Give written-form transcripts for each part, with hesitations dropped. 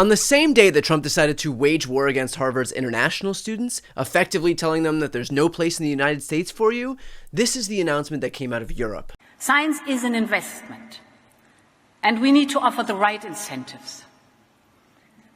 On the same day that Trump decided to wage war against Harvard's international students, effectively telling them that there's no place in the United States for you, this is the announcement that came out of Europe. Science is an investment, and we need to offer the right incentives.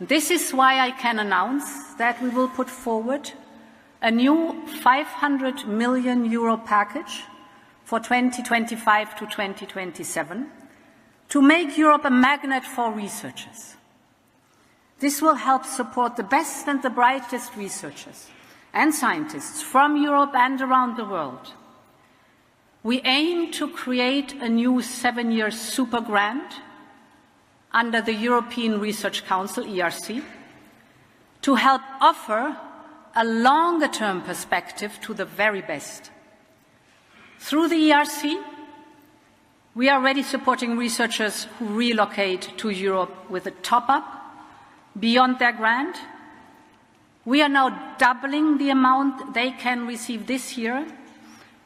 This is why I can announce that we will put forward a new €500 million package for 2025 to 2027 to make Europe a magnet for researchers. This will help support the best and the brightest researchers and scientists from Europe and around the world. We aim to create a new 7-year super grant under the European Research Council, ERC, to help offer a longer-term perspective to the very best. Through the ERC, we are already supporting researchers who relocate to Europe with a top-up beyond their grant. We are now doubling the amount they can receive this year,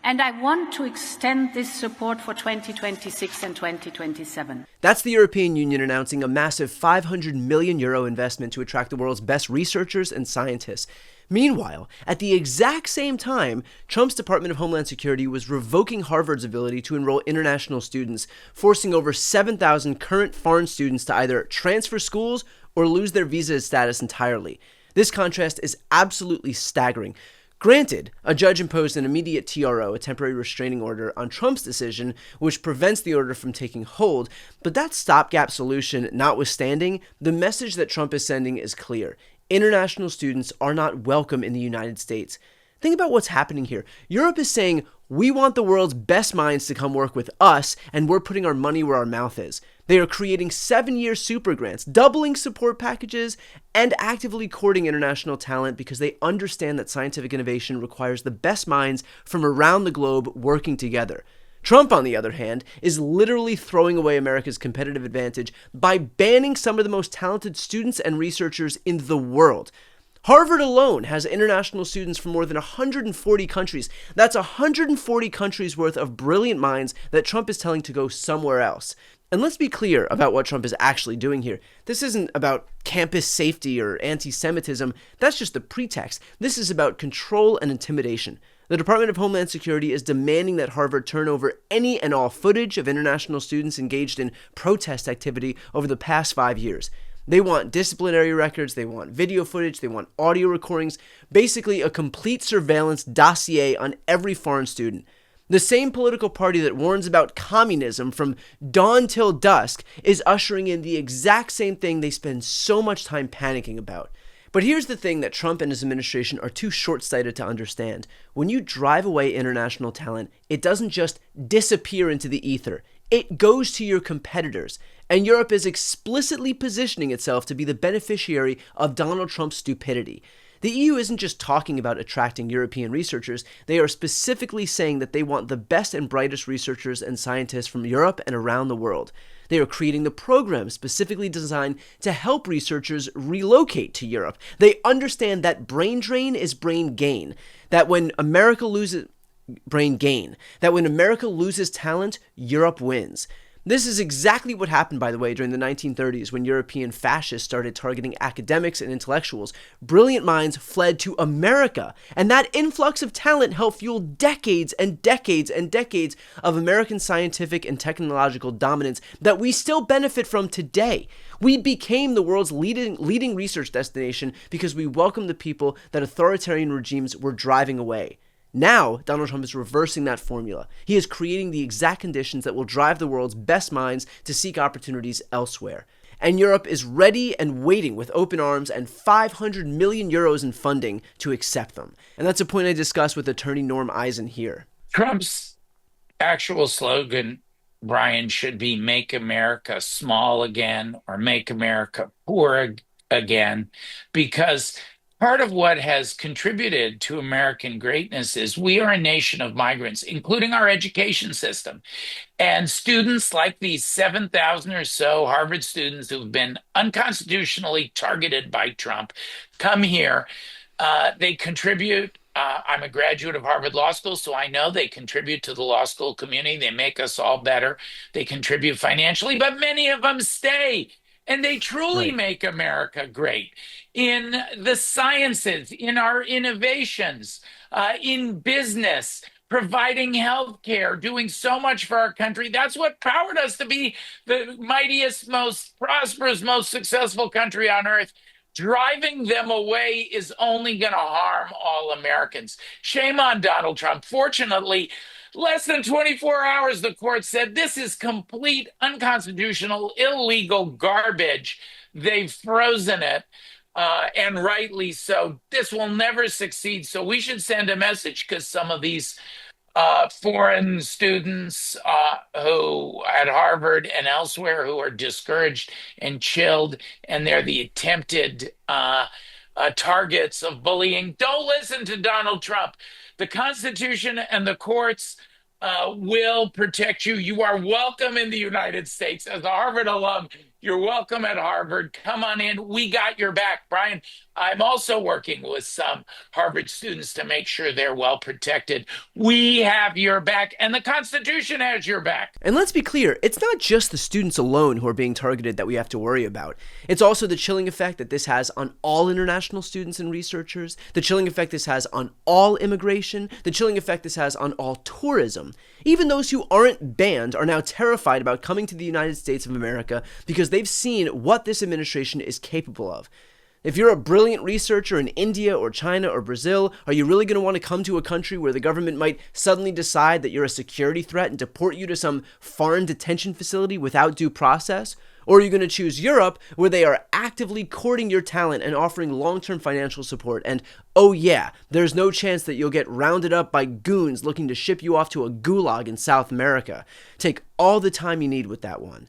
and I want to extend this support for 2026 and 2027. That's the European Union announcing a massive €500 million investment to attract the world's best researchers and scientists. Meanwhile, at the exact same time, Trump's Department of Homeland Security was revoking Harvard's ability to enroll international students, forcing over 7,000 current foreign students to either transfer schools or lose their visa status entirely. This contrast is absolutely staggering. Granted, a judge imposed an immediate TRO, a temporary restraining order, on Trump's decision, which prevents the order from taking hold, but that stopgap solution notwithstanding, the message that Trump is sending is clear. International students are not welcome in the United States. Think about what's happening here. Europe is saying, we want the world's best minds to come work with us, and we're putting our money where our mouth is. They are creating 7-year super grants, doubling support packages, and actively courting international talent because they understand that scientific innovation requires the best minds from around the globe working together. Trump, on the other hand, is literally throwing away America's competitive advantage by banning some of the most talented students and researchers in the world. Harvard alone has international students from more than 140 countries. That's 140 countries worth of brilliant minds that Trump is telling to go somewhere else. And let's be clear about what Trump is actually doing here. This isn't about campus safety or anti-Semitism. That's just the pretext. This is about control and intimidation. The Department of Homeland Security is demanding that Harvard turn over any and all footage of international students engaged in protest activity over the past 5 years. They want disciplinary records, they want video footage, they want audio recordings, basically a complete surveillance dossier on every foreign student. The same political party that warns about communism from dawn till dusk is ushering in the exact same thing they spend so much time panicking about. But here's the thing that Trump and his administration are too short-sighted to understand. When you drive away international talent, it doesn't just disappear into the ether. It goes to your competitors. And Europe is explicitly positioning itself to be the beneficiary of Donald Trump's stupidity. The EU isn't just talking about attracting European researchers, they are specifically saying that they want the best and brightest researchers and scientists from Europe and around the world. They are creating the programs specifically designed to help researchers relocate to Europe. They understand that brain drain is brain gain, that when America loses talent, Europe wins. This is exactly what happened, by the way, during the 1930s when European fascists started targeting academics and intellectuals. Brilliant minds fled to America, and that influx of talent helped fuel decades and decades and decades of American scientific and technological dominance that we still benefit from today. We became the world's leading research destination because we welcomed the people that authoritarian regimes were driving away. Now, Donald Trump is reversing that formula. He is creating the exact conditions that will drive the world's best minds to seek opportunities elsewhere. And Europe is ready and waiting with open arms and €500 million in funding to accept them. And that's a point I discussed with attorney Norm Eisen here. Trump's actual slogan, Brian, should be "Make America Small Again" or "Make America Poor Again," because part of what has contributed to American greatness is we are a nation of migrants, including our education system. And students like these 7,000 or so Harvard students who've been unconstitutionally targeted by Trump come here. They contribute. I'm a graduate of Harvard Law School, so I know they contribute to the law school community. They make us all better. They contribute financially, but many of them stay. And they truly Right. make America great in the sciences, in our innovations, in business, providing health care, doing so much for our country. That's what powered us to be the mightiest, most prosperous, most successful country on earth. Driving them away is only going to harm all Americans. Shame on Donald Trump. Fortunately, less than 24 hours, the court said this is complete unconstitutional, illegal garbage. They've frozen it, and rightly so. This will never succeed. So we should send a message because some of these foreign students who at Harvard and elsewhere who are discouraged and chilled, and they're the attempted targets of bullying. Don't listen to Donald Trump. The Constitution and the courts will protect you. You are welcome in the United States. As a Harvard alum, you're welcome at Harvard. Come on in. We got your back. Brian, I'm also working with some Harvard students to make sure they're well protected. We have your back, and the Constitution has your back. And let's be clear, it's not just the students alone who are being targeted that we have to worry about. It's also the chilling effect that this has on all international students and researchers, the chilling effect this has on all immigration, the chilling effect this has on all tourism. Even those who aren't banned are now terrified about coming to the United States of America because they've seen what this administration is capable of. If you're a brilliant researcher in India or China or Brazil, are you really going to want to come to a country where the government might suddenly decide that you're a security threat and deport you to some foreign detention facility without due process? Or are you going to choose Europe, where they are actively courting your talent and offering long-term financial support? And oh yeah, there's no chance that you'll get rounded up by goons looking to ship you off to a gulag in South America. Take all the time you need with that one.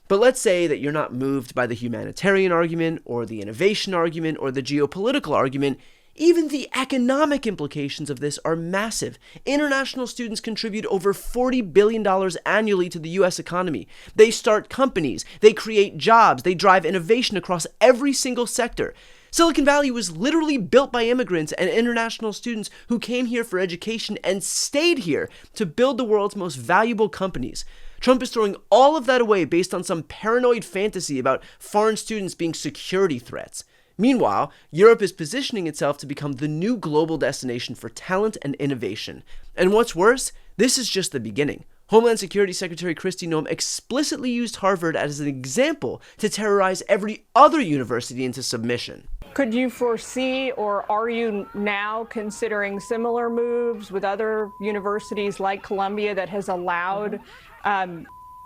But let's say that you're not moved by the humanitarian argument, or the innovation argument, or the geopolitical argument. Even the economic implications of this are massive. International students contribute over $40 billion annually to the US economy. They start companies, they create jobs, they drive innovation across every single sector. Silicon Valley was literally built by immigrants and international students who came here for education and stayed here to build the world's most valuable companies. Trump is throwing all of that away based on some paranoid fantasy about foreign students being security threats. Meanwhile, Europe is positioning itself to become the new global destination for talent and innovation. And what's worse, this is just the beginning. Homeland Security Secretary Kristi Noem explicitly used Harvard as an example to terrorize every other university into submission. Could you foresee, or are you now considering similar moves with other universities like Columbia that has allowed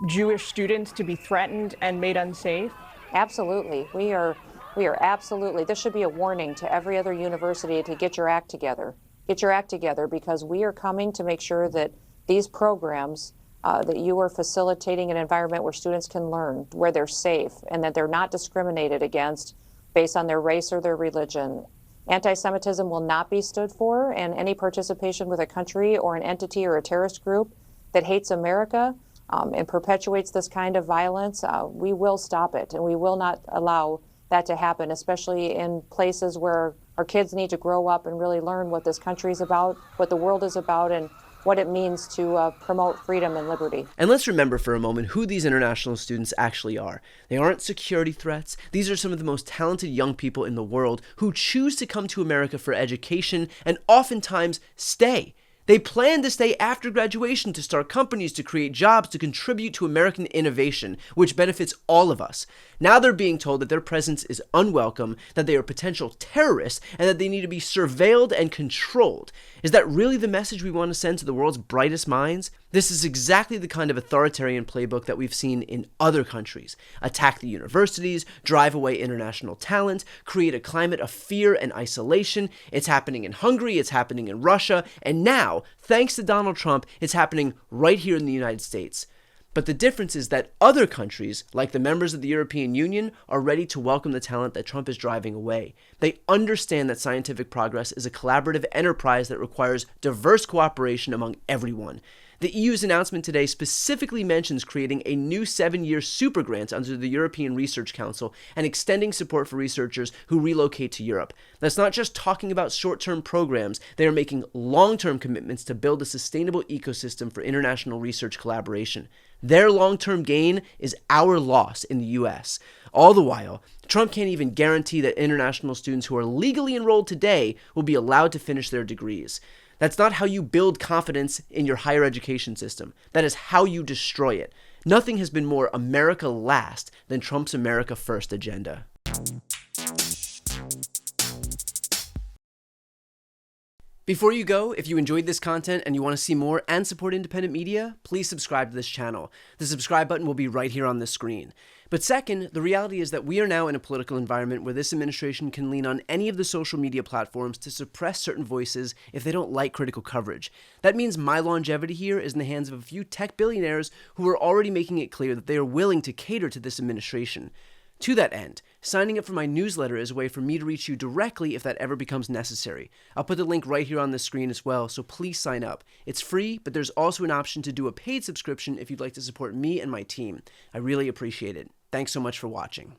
Jewish students to be threatened and made unsafe? Absolutely. We are absolutely. This should be a warning to every other university to get your act together. Get your act together, because we are coming to make sure that these programs, that you are facilitating an environment where students can learn, where they're safe, and that they're not discriminated against based on their race or their religion. Anti-Semitism will not be stood for, and any participation with a country or an entity or a terrorist group that hates America and perpetuates this kind of violence, we will stop it, and we will not allow that to happen, especially in places where our kids need to grow up and really learn what this country is about, what the world is about, and what it means to promote freedom and liberty. And let's remember for a moment who these international students actually are. They aren't security threats. These are some of the most talented young people in the world who choose to come to America for education and oftentimes stay. They plan to stay after graduation to start companies, to create jobs, to contribute to American innovation, which benefits all of us. Now they're being told that their presence is unwelcome, that they are potential terrorists, and that they need to be surveilled and controlled. Is that really the message we want to send to the world's brightest minds? This is exactly the kind of authoritarian playbook that we've seen in other countries. Attack the universities, drive away international talent, create a climate of fear and isolation. It's happening in Hungary, it's happening in Russia, and now, thanks to Donald Trump, it's happening right here in the United States. But the difference is that other countries, like the members of the European Union, are ready to welcome the talent that Trump is driving away. They understand that scientific progress is a collaborative enterprise that requires diverse cooperation among everyone. The EU's announcement today specifically mentions creating a new 7-year super grant under the European Research Council and extending support for researchers who relocate to Europe. That's not just talking about short-term programs, they are making long-term commitments to build a sustainable ecosystem for international research collaboration. Their long-term gain is our loss in the US. All the while, Trump can't even guarantee that international students who are legally enrolled today will be allowed to finish their degrees. That's not how you build confidence in your higher education system. That is how you destroy it. Nothing has been more America last than Trump's America first agenda. Before you go, if you enjoyed this content and you want to see more and support independent media, please subscribe to this channel. The subscribe button will be right here on the screen. But second, the reality is that we are now in a political environment where this administration can lean on any of the social media platforms to suppress certain voices if they don't like critical coverage. That means my longevity here is in the hands of a few tech billionaires who are already making it clear that they are willing to cater to this administration. To that end, signing up for my newsletter is a way for me to reach you directly if that ever becomes necessary. I'll put the link right here on the screen as well, so please sign up. It's free, but there's also an option to do a paid subscription if you'd like to support me and my team. I really appreciate it. Thanks so much for watching.